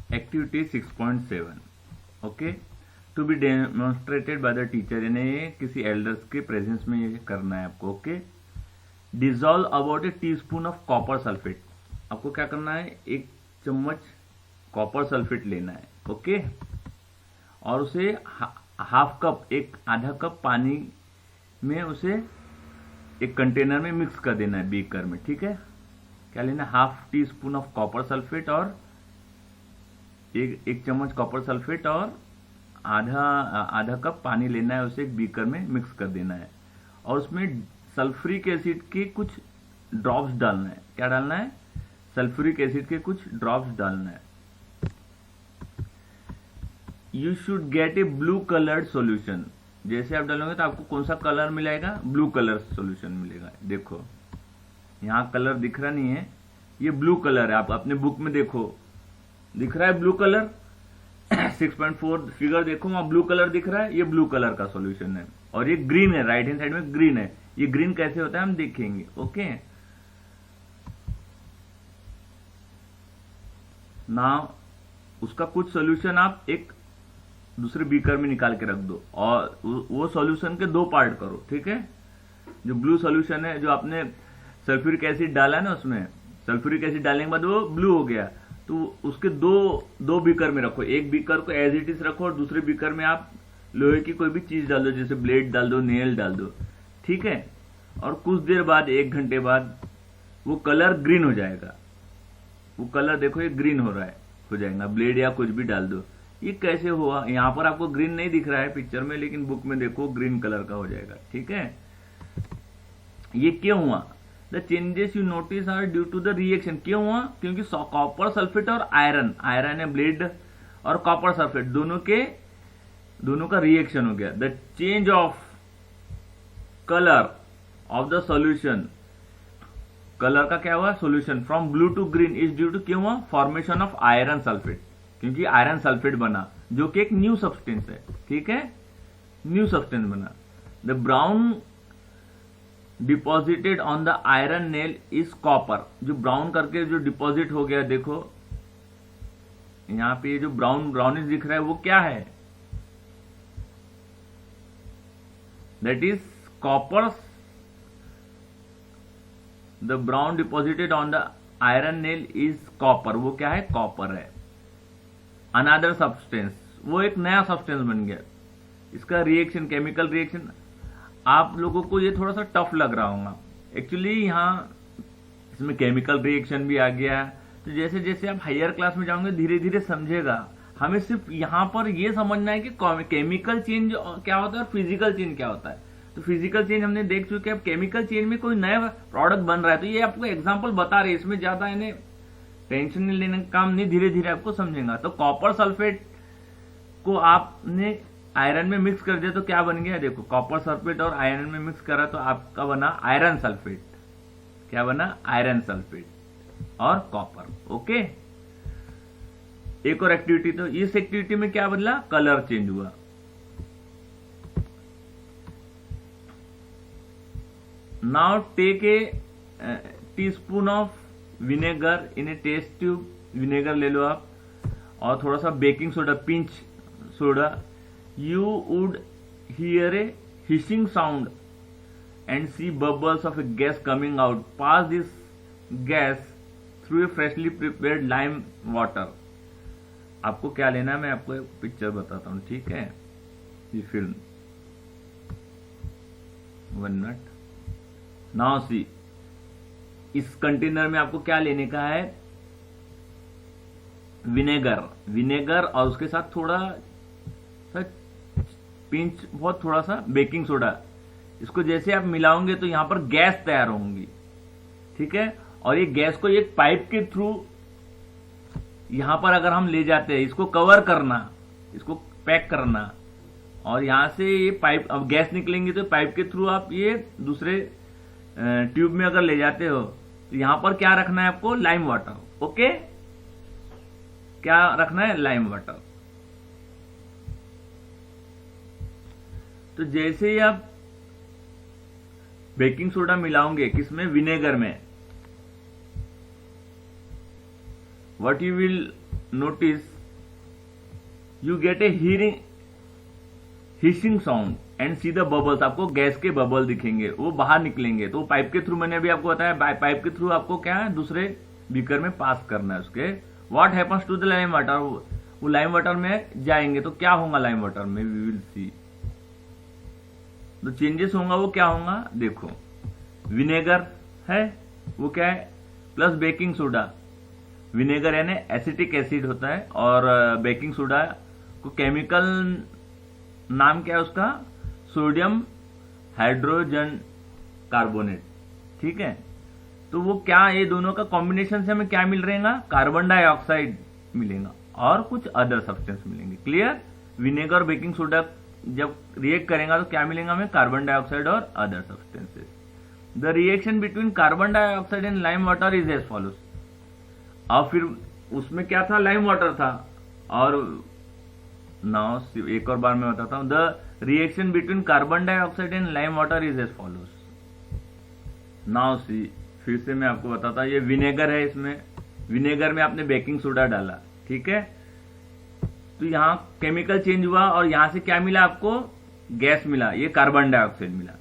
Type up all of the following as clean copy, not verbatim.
Activity 6.7 okay, to be demonstrated by the teacher, यानी किसी elders के प्रेजेंस में ये करना है आपको। Okay, dissolve about A teaspoon of copper sulphate, आपको क्या करना है, 1 चम्मच कॉपर सल्फेट लेना है। ओके, और उसे हाफ कप, एक आधा कप पानी में उसे एक कंटेनर में मिक्स कर देना है, बीकर में। ठीक है, क्या लेना है, half tea spoon of copper sulphate और एक चम्मच कॉपर सल्फेट और आधा कप पानी लेना है, उसे एक बीकर में मिक्स कर देना है और उसमें सल्फ्यूरिक एसिड के कुछ ड्रॉप्स डालना है। क्या डालना है, सल्फ्यूरिक एसिड के कुछ ड्रॉप्स डालना है। You should get A blue coloured solution, जैसे आप डालोगे तो आपको कौन सा कलर मिलेगा, ब्लू कलर सॉल्यूशन मिलेगा। देखो यहाँ कलर दिख रहा नहीं है, ये ब्लू कलर है, आप अपने बुक में देखो, दिख रहा है ब्लू कलर 6.4 फिगर देखो, वहां ब्लू कलर दिख रहा है, ये ब्लू कलर का सॉल्यूशन है। और ये ग्रीन है, राइट हैंड साइड में ग्रीन है, ये ग्रीन कैसे होता है हम देखेंगे। ओके, नाउ उसका कुछ सॉल्यूशन आप एक दूसरे बीकर में निकाल के रख दो और वो सॉल्यूशन के 2 पार्ट करो। ठीक है, जो ब्लू सॉल्यूशन है, जो आपने सल्फ्यूरिक एसिड डाला ना, उसमें सल्फ्यूरिक एसिड डालने के बाद वो ब्लू हो गया, तो उसके दो बीकर में रखो, एक बीकर को एज इट इज रखो और दूसरे बीकर में आप लोहे की कोई भी चीज डाल दो, जैसे ब्लेड डाल दो, नेल डाल दो। ठीक है, और कुछ देर बाद, 1 घंटे बाद वो कलर ग्रीन हो जाएगा। वो कलर देखो, ये ग्रीन हो रहा है, हो जाएगा, ब्लेड या कुछ भी डाल दो। ये कैसे हुआ, यहाँ पर आपको ग्रीन नहीं दिख रहा है पिक्चर में, लेकिन बुक में देखो ग्रीन कलर का हो जाएगा। ठीक है, ये क्यों हुआ, the changes you notice are due to the reaction. क्यों हुआ, क्योंकि कॉपर सल्फेट और आयरन है, ब्लेड और कॉपर सल्फेट दोनों का रिएक्शन हो गया। The change of colour of the solution, colour का क्या हुआ, solution from blue to green is due to, क्यों हुआ, फॉर्मेशन ऑफ आयरन सल्फेट, क्योंकि आयरन सल्फेट बना, जो कि एक न्यू सब्सटेंस है। ठीक है, न्यू सब्सटेंस बना। The brown deposited on the iron nail is copper, जो ब्राउन करके जो डिपॉजिट हो गया, देखो यहां पे जो ब्राउनिश दिख रहा है, वो क्या है, that is copper. The brown deposited on the iron nail is copper, वो क्या है, कॉपर है। अनदर सब्सटेंस, वो एक नया सब्सटेंस बन गया। इसका रिएक्शन, केमिकल रिएक्शन, आप लोगों को ये थोड़ा सा टफ लग रहा होगा एक्चुअली, यहाँ इसमें केमिकल रिएक्शन भी आ गया। तो जैसे जैसे आप हायर क्लास में जाओगे धीरे धीरे समझेगा। हमें सिर्फ यहाँ पर ये समझना है कि केमिकल चेंज क्या होता है और फिजिकल चेंज क्या होता है। तो फिजिकल चेंज हमने देख चुके हैं, अब केमिकल चेंज में कोई नया प्रोडक्ट बन रहा है, तो ये आपको एग्जाम्पल बता रहे हैं, इसमें ज्यादा इन्हें टेंशन नहीं लेने का काम नहीं, धीरे धीरे आपको समझेगा। तो कॉपर सल्फेट को आपने आयरन में मिक्स कर दिया तो क्या बन गया, देखो कॉपर सल्फेट और आयरन में मिक्स करा तो आपका बना आयरन सल्फेट। क्या बना, आयरन सल्फेट और कॉपर। ओके, एक और एक्टिविटी, तो इस एक्टिविटी में क्या बदला, कलर चेंज हुआ। Now take a teaspoon of vinegar in a test tube, vinegar ले लो आप, और थोड़ा सा baking soda, pinch soda. You would hear a hissing sound and see bubbles of a gas coming out. Pass this gas through a freshly prepared lime water. आपको क्या लेना है, मैं आपको एक पिक्चर बताता हूँ। ठीक है, ये फिल्म, 1 मिनट। नाउ सी, इस कंटेनर में आपको क्या लेने का है, विनेगर और उसके साथ थोड़ा सा पिंच, बहुत थोड़ा सा बेकिंग सोडा। इसको जैसे आप मिलाओगे तो यहां पर गैस तैयार होंगी। ठीक है, और ये गैस को एक पाइप के थ्रू यहां पर अगर हम ले जाते हैं, इसको कवर करना, इसको पैक करना, और यहां से ये पाइप, अब गैस निकलेंगी तो पाइप के थ्रू आप ये दूसरे ट्यूब में अगर ले जाते हो, तो यहां पर क्या रखना है आपको, लाइम वाटर। ओके, क्या रखना है, लाइम वाटर। तो जैसे ही आप बेकिंग सोडा मिलाओगे किसमें, विनेगर में, what you will notice you get A hissing sound and see the bubbles, आपको गैस के बबल दिखेंगे, वो बाहर निकलेंगे। तो पाइप के थ्रू, मैंने अभी आपको बताया, पाइप के थ्रू आपको क्या है, दूसरे बीकर में पास करना है उसके। What happens to the lime water, वो लाइम वाटर में जाएंगे तो क्या होगा लाइम वाटर में, वी विल सी तो चेंजेस होगा। वो क्या होगा देखो, विनेगर है वो क्या है, प्लस बेकिंग सोडा। विनेगर यानी एसिटिक एसिड होता है, और बेकिंग सोडा को केमिकल नाम क्या है उसका, सोडियम हाइड्रोजन कार्बोनेट, ठीक है। तो वो क्या, ये दोनों का कॉम्बिनेशन से हमें क्या मिल रहेगा, कार्बन डाइऑक्साइड मिलेगा और कुछ अदर सब्सटेंस मिलेंगे। क्लियर। विनेगर और बेकिंग सोडा जब रिएक्ट करेगा तो क्या मिलेगा हमें, कार्बन डाइऑक्साइड और other substances. The reaction between carbon dioxide and lime water is as follows. और फिर उसमें क्या था, लाइम वाटर था, और नाउ एक और बार मैं बताता हूं, the reaction between carbon dioxide and lime water is as follows. Now see, फिर से मैं आपको बताता हूं, ये विनेगर है, इसमें विनेगर में आपने बेकिंग सोडा डाला, ठीक है। तो यहां केमिकल चेंज हुआ और यहां से क्या मिला आपको, गैस मिला, ये कार्बन डाइऑक्साइड मिला,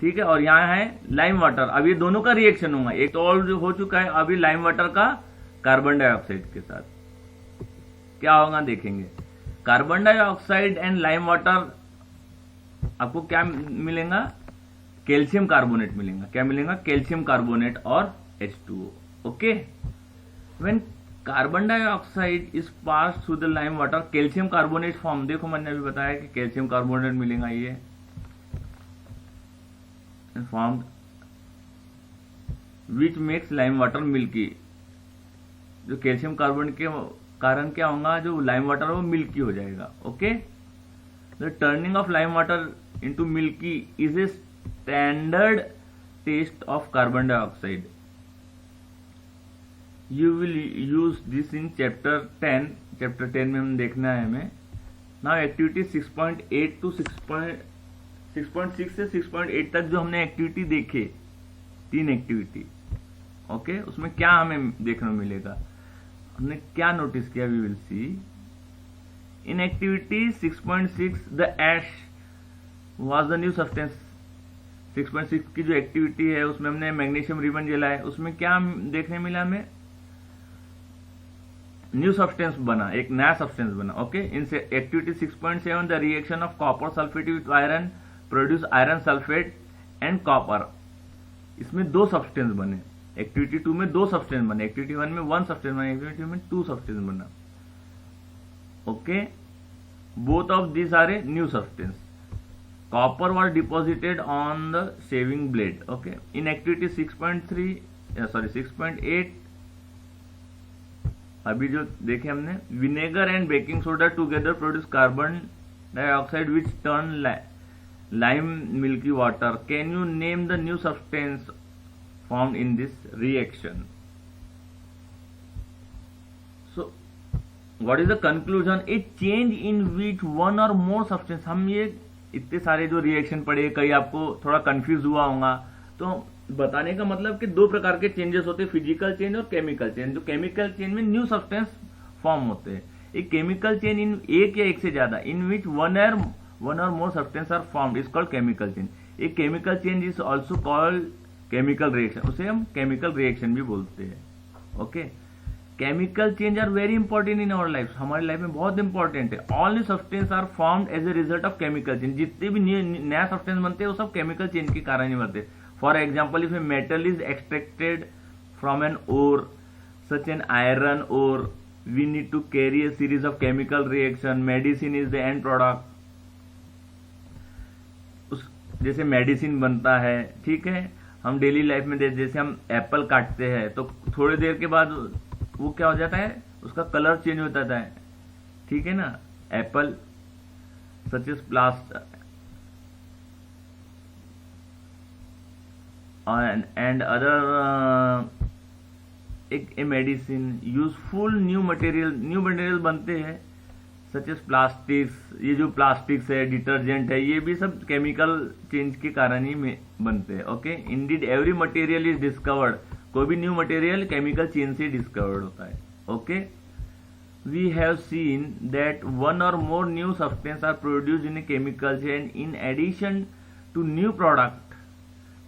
ठीक है। और यहां है लाइम वाटर। अब ये दोनों का रिएक्शन होगा, एक तो और हो चुका है, अभी लाइम वाटर का कार्बन डाइऑक्साइड के साथ क्या होगा देखेंगे। Carbon dioxide and lime water आपको क्या मिलेगा, कैल्शियम कार्बोनेट मिलेगा। क्या मिलेगा, कैल्शियम कार्बोनेट और H2O। Okay, when carbon dioxide is pass through the lime water, calcium carbonate form, देखो मैंने अभी बताया कि कैल्शियम कार्बोनेट मिलेगा, ये form which makes lime water milky. जो कैल्शियम कार्बोनेट के कारण क्या होगा, जो लाइम वाटर है वो मिल्की हो जाएगा। Okay, the turning of lime water into milky is a standard test of carbon dioxide. You will use this in chapter 10। Chapter 10 में हम देखना है हमें। नाउ एक्टिविटी 6.8 टू 6.6 से 6.8 तक जो हमने एक्टिविटी देखे, 3 एक्टिविटी, ओके, उसमें क्या हमें देखने को मिलेगा, हमने क्या नोटिस किया, we will see in activity 6.6 the ash was the new substance. 6.6 की जो एक्टिविटी है उसमें हमने मैग्नीशियम रिबन जलाया, उसमें क्या देखने मिला हमें, न्यू सब्सटेंस बना, एक नया सब्सटेंस बना। Okay, in activity 6.7 the reaction of copper sulphate with iron produce iron sulphate and copper. इसमें 2 सब्सटेंस बने। एक्टिविटी 2 में 2 सब्सटेंस बने, एक्टिविटी 1 में 1 सब्सटेंस बना, एक्टिविटी में 2 सब्सटेंस बना। Okay, both of this are a new substance. Copper was deposited on the shaving blade. Okay, in activity 6.8 अभी जो देखे हमने, vinegar and baking soda together produce carbon dioxide which turn lime milky water. Can you name the new substance formed in this reaction? So what is the conclusion? A change in which one or more substance. हम ये इतने सारे जो reaction पढ़े, कई आपको थोड़ा confuse हुआ होगा, तो बताने का मतलब कि 2 प्रकार के चेंजेस होते हैं, फिजिकल चेंज और केमिकल चेंज। जो केमिकल चेंज में न्यू सब्सटेंस फॉर्म होते हैं। एक केमिकल चेंज इन एक या एक से ज्यादा, इन which one or more substance are formed is called chemical change. एक chemical change is also called chemical reaction, उसे हम केमिकल रिएक्शन भी बोलते हैं। Okay, chemical change are very important in our life, हमारी लाइफ में बहुत इंपॉर्टेंट है। All new substance are formed as a result of chemical change. जितने भी नया सब्सटेंस बनते हैं वो सब केमिकल चेंज के कारण ही बनते हैं। For example, if a metal is extracted from an ore such an iron ore, we need to carry a series of chemical reaction. Medicine is the end product. जैसे मेडिसिन बनता है, ठीक है, हम डेली लाइफ में जैसे हम Apple काटते हैं तो थोड़ी देर के बाद वो क्या हो जाता है, उसका कलर चेंज हो जाता है, ठीक है ना। Apple such as plastic and other एक मेडिसिन यूजफुल न्यू मटेरियल बनते हैं सच एज प्लास्टिक्स। ये जो प्लास्टिक्स है, डिटर्जेंट है, ये भी सब केमिकल चेंज के कारण ही बनते हैं। Okay, Indeed every material is discovered. कोई भी न्यू मटेरियल केमिकल चेंज से डिस्कवर्ड होता है। Okay, we have seen that one or more new substances are produced in a chemical chain. In addition to new product,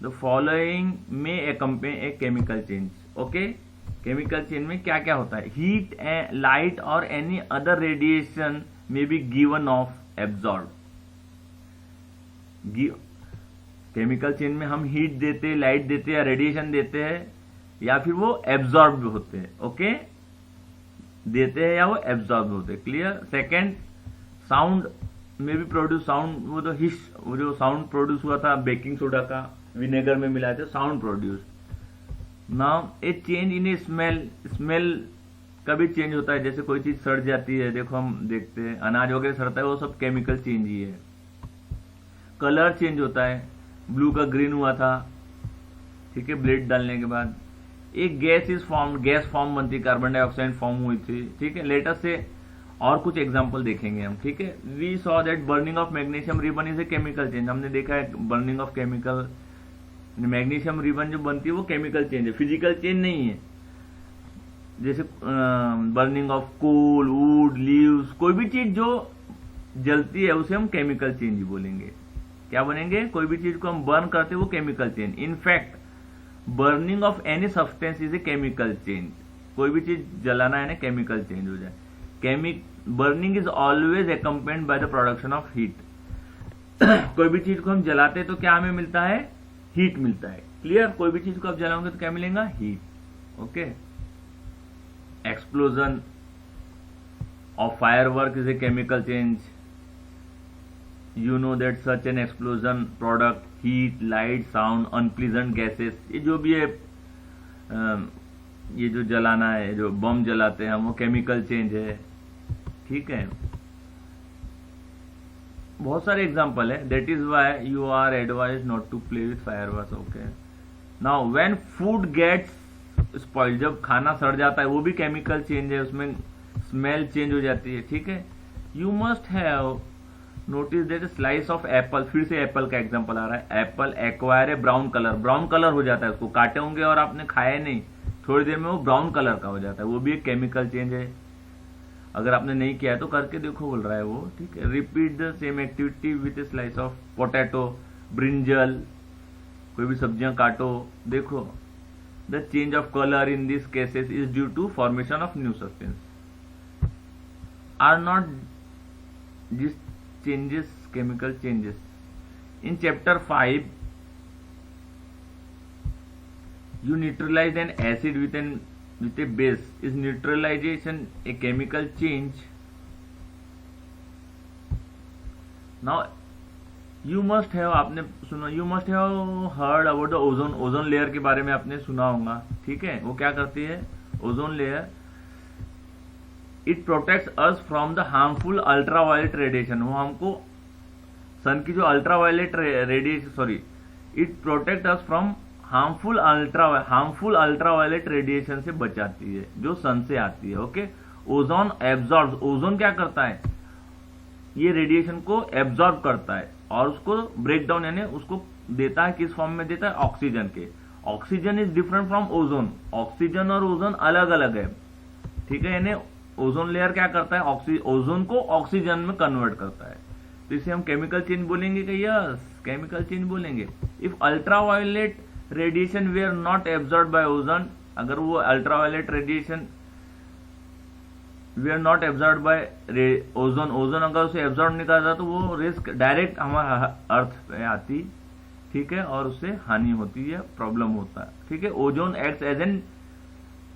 the following may accompany a chemical change. Okay, chemical chain में क्या क्या होता है? Heat, light or any other radiation may be given off, absorbed. Chemical chain में हम heat देते हैं, light देते हैं या रेडिएशन देते हैं, या फिर वो एब्जॉर्ब होते हैं. ओके, देते हैं या वो एब्जॉर्ब होते हैं. क्लियर. सेकंड, साउंड में भी प्रोड्यूस. साउंड वो जो साउंड प्रोड्यूस हुआ था बेकिंग सोडा का विनेगर में मिलाए थे, sound produce. Now A change in A smell. Smell का भी चेंज होता है. जैसे कोई चीज सड़ जाती है, देखो हम देखते हैं अनाज वगैरह सड़ता है, वो सब केमिकल चेंज ही है. कलर चेंज होता है, ब्लू का ग्रीन हुआ था, ठीक है, ब्लेड डालने के बाद. एक gas is form, gas form बनती है, कार्बन डाइऑक्साइड फॉर्म हुई थी. ठीक है, लेटर से और कुछ एग्जांपल देखेंगे हम. ठीक है, we saw that burning of magnesium ribbon is a chemical change. हमने देखा है burning of chemical, magnesium ribbon जो बनती है वो केमिकल चेंज है, फिजिकल चेंज नहीं है. जैसे burning of coal, wood, leaves, कोई भी चीज जो जलती है उसे हम केमिकल चेंज ही बोलेंगे. क्या बनेंगे? कोई भी चीज को हम बर्न करते हैं वो chemical change. In fact burning of any substance is a chemical change. कोई भी चीज जलाना है ना, केमिकल चेंज हो जाए. Burning is always accompanied by the production of heat. कोई भी चीज को हम जलाते हैं तो क्या हमें मिलता है? हीट मिलता है. क्लियर. कोई भी चीज को आप जलाओगे तो क्या मिलेगा? Heat. Okay. Explosion of firework is a chemical change. You know that such an explosion product heat, light, sound, unpleasant gases. ये जो भी है, ये जो जलाना है, जो बम जलाते हैं हम, वो केमिकल चेंज है. ठीक है, बहुत सारे एग्जांपल है. That is why you are advised not to play with fireworks. Okay. Now when food gets spoiled, जब खाना सड़ जाता है वो भी केमिकल चेंज है, उसमें स्मेल चेंज हो जाती है. ठीक है. You must have notice that slice of Apple. फिर से एप्पल का एग्जांपल आ रहा है. एप्पल एक्वायर है ब्राउन कलर. ब्राउन कलर हो जाता है, उसको काटे होंगे और आपने खाया नहीं, थोड़ी देर में वो ब्राउन कलर का हो जाता है. वो भी एक केमिकल चेंज है. अगर आपने नहीं किया है तो करके देखो, बोल रहा है वो. ठीक है. Repeat the same activity with a slice of potato, brinjal. कोई भी सब्जियां काटो, देखो. The change of colour in this cases is due to formation of new substance. Are not this changes chemical changes. In chapter 5 you neutralize an acid with a base. Is neutralization a chemical change? Now you must have, आपने सुना, you must have heard about the ozone layer के बारे में आपने सुना होगा. ठीक है, वो क्या करती है? Ozone layer, it protects us from the harmful ultraviolet radiation. वो हमको सन की जो ultraviolet radiation, sorry, it protect us from harmful ultraviolet radiation से बचाती है जो सन से आती है. ओके. Ozone absorb. ओजोन क्या करता है? ये रेडिएशन को एब्जॉर्ब करता है और उसको ब्रेक डाउन, यानी उसको देता है. किस फॉर्म में देता है? ऑक्सीजन के. Oxygen is different from ozone. Oxygen और ओजोन अलग अलग है. ठीक है. यानी ओजोन लेयर क्या करता है? ओजोन को ऑक्सीजन में कन्वर्ट करता है. तो इसे हम केमिकल चेंज बोलेंगे कि यस, केमिकल चेंज बोलेंगे. If ultraviolet radiation were not absorb by ozone, अगर वो ultraviolet radiation were not absorb by ozone अगर उसे एब्जॉर्ब नहीं करता तो वो रिस्क डायरेक्ट हमारे अर्थ पे आती. ठीक है, और उससे हानि होती है, प्रॉब्लम होता है. ठीक है. Ozone acts as an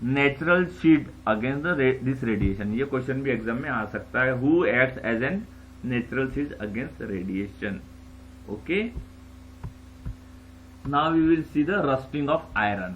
natural shield against this radiation. ये क्वेश्चन भी एग्जाम में आ सकता है. Who acts as an natural shield against radiation. Okay. Now we will see the rusting of iron.